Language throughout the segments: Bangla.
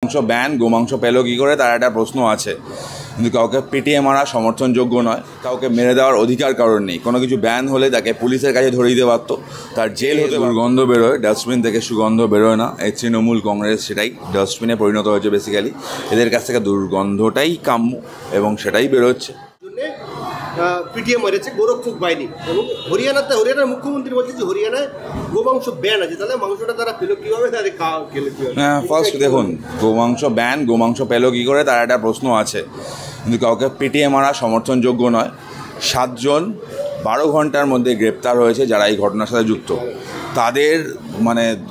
গোমাংস ব্যান, গোমাংস পেলো কী করে, তার একটা প্রশ্ন আছে। কিন্তু কাউকে পিটিয়ে মারা সমর্থনযোগ্য নয়, কাউকে মেরে দেওয়ার অধিকার কারণ নেই। কোনো কিছু ব্যান হলে তাকে পুলিশের কাছে ধরিয়ে দিতে পারতো, তার জেল হতে। দুর্গন্ধ বেরোয়, ডাস্টবিন থেকে সুগন্ধ বেরোয় না। এই তৃণমূল কংগ্রেস সেটাই ডাস্টবিনে পরিণত হয়েছে বেসিক্যালি। এদের কাছ থেকে দুর্গন্ধটাই কাম্য এবং সেটাই বেরোচ্ছে। পিটিয়ে মেরেছে গোরক্ষক বাহিনী। এবং হরিয়ানার মুখ্যমন্ত্রী বলছে যে হরিয়ানায় গোমাংস ব্যান আছে, তাহলে মাংসটা তারা পেলো কীভাবে, তাদের খেলে কীভাবে? হ্যাঁ, ফার্স্ট দেখুন, গোমাংস ব্যান, গোমাংস পেলো কী করে, তার একটা প্রশ্ন আছে। কিন্তু কাউকে পিটিয়ে মারা সমর্থনযোগ্য নয়। 7 জন 12 ঘন্টার মধ্যে গ্রেপ্তার হয়েছে যারা এই ঘটনার সাথে যুক্ত। তাদের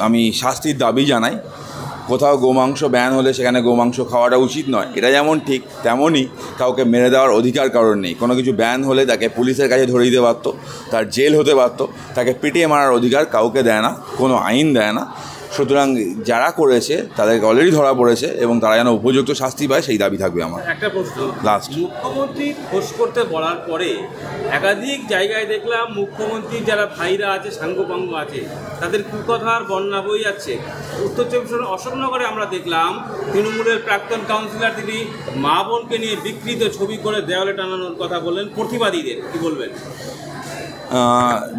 আমি শাস্তির দাবি জানাই। কোথাও গোমাংস ব্যান হলে সেখানে গোমাংস খাওয়াটা উচিত নয়, এটা যেমন ঠিক তেমনই কাউকে মেরে দেওয়ার অধিকার কারণ নেই। কোনো কিছু ব্যান হলে তাকে পুলিশের কাছে ধরিয়ে দিতে পারতো, তার জেল হতে পারতো। তাকে পিটিয়ে মারার অধিকার কাউকে দেয় না, কোনো আইন দেয় না। সুতরাং যারা করেছে তাদেরকে অলরেডি ধরা পড়েছে এবং তারা যেন উপযুক্ত শাস্তি পায়, সেই দাবি থাকবে আমার। একটা প্রশ্ন, লাস্ট, মুখ্যমন্ত্রী খোঁজ করতে বলার পরে একাধিক জায়গায় দেখলাম মুখ্যমন্ত্রীর যারা ভাইরা আছে, সাঙ্গপাঙ্গ আছে, তাদের কুকথার বন্যা বই যাচ্ছে। উত্তর চব্বিশ পরগনার অশোকনগরে আমরা দেখলাম তৃণমূলের প্রাক্তন কাউন্সিলর তিনি মা বোনকে নিয়ে বিকৃত ছবি করে দেওয়ালে টানানোর কথা বললেন প্রতিবাদীদের, কি বলবেন?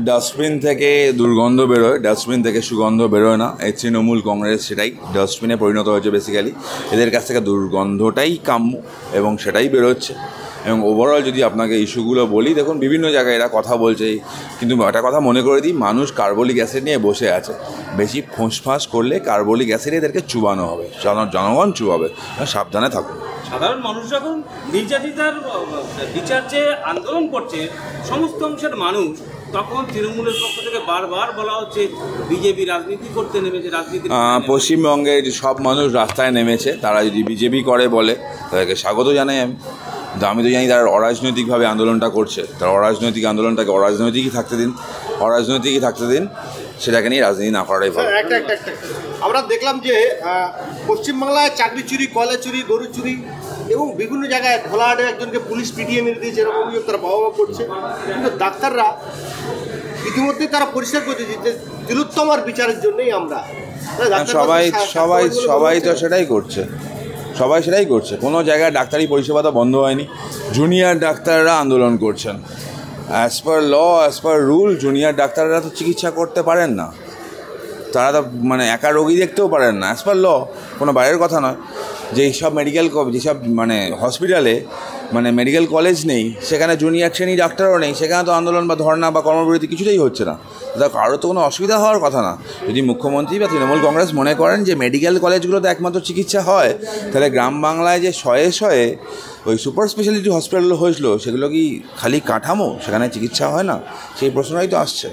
ডাস্টবিন থেকে দুর্গন্ধ বেরোয়, ডাস্টবিন থেকে সুগন্ধ বেরোয় না। এই তৃণমূল কংগ্রেস সেটাই ডাস্টবিনে পরিণত হয়েছে বেসিক্যালি। এদের কাছ থেকে দুর্গন্ধটাই কাম্য এবং সেটাই বেরোচ্ছে। এবং ওভারঅল যদি আপনাকে ইস্যুগুলো বলি, দেখুন বিভিন্ন জায়গায় এরা কথা বলছে, কিন্তু একটা কথা মনে করে দিই, মানুষ কার্বলিক অ্যাসিড নিয়ে বসে আছে। বেশি ফোঁসফাঁস করলে কার্বলিক অ্যাসিড এদেরকে চুবানো হবে, জনগণ চুবাবে। সাবধানে থাকুন। সাধারণ মানুষ যখন নির্যাতিতার বিচার চেয়ে আন্দোলন করছে সমস্ত অংশের মানুষ, তখন তৃণমূলের পক্ষ থেকে বারবার বলা হচ্ছে বিজেপি রাজনীতি করতে নেমেছে। পশ্চিমবঙ্গের সব মানুষ রাস্তায় নেমেছে, তারা যদি বিজেপি করে বলে তাদেরকে স্বাগত জানাই আমি। আমি তো জানি তারা অরাজনৈতিকভাবে আন্দোলনটা করছে, তারা অরাজনৈতিক আন্দোলনটাকে অরাজনৈতিকই থাকতে দিন, সেটাকে নিয়ে রাজনীতি না করাটাই ভালো। আমরা দেখলাম যে পশ্চিমবাংলায় চাকরি চুরি, কয়লা চুরি, গরু চুরি এবং বিভিন্ন জায়গায় ঘোলাহাটে একজনকে পুলিশ পিটিয়ে মেরে দিয়েছে, এরকম অভিযোগ তারা বাবা করছে। কিন্তু ডাক্তাররা ইতিমধ্যেই তারা পরিষ্কার করে দিয়েছে যে তিলোত্তমার বিচারের জন্যই আমরা। সবাই তো সেটাই করছে। কোনো জায়গায় ডাক্তারি পরিষেবা তো বন্ধ হয়নি। জুনিয়র ডাক্তাররা আন্দোলন করছেন। অ্যাজ পার ল, অ্যাজ পার রুল, জুনিয়র ডাক্তাররা তো চিকিৎসা করতে পারেন না। তারা তো একা রোগী দেখতেও পারেন না। অ্যাজ পার ল, কোনো বাইরের কথা নয়। যেসব হসপিটালে মেডিকেল কলেজ নেই, সেখানে জুনিয়র শ্রেণী ডাক্তারও নেই, সেখানে তো আন্দোলন বা ধর্না বা কর্মবিরতি কিছুতেই হচ্ছে না। কারো তো কোনো অসুবিধা হওয়ার কথা না। যদি মুখ্যমন্ত্রী বা তৃণমূল কংগ্রেস মনে করেন যে মেডিকেল কলেজগুলোতে একমাত্র চিকিৎসা হয়, তাহলে গ্রাম বাংলায় যে শয়ে ওই সুপার স্পেশালিটি হসপিটালগুলো হয়েছিল, সেগুলো কি খালি কাঠামো, সেখানে চিকিৎসা হয় না? সেই প্রশ্নটাই তো আসছে।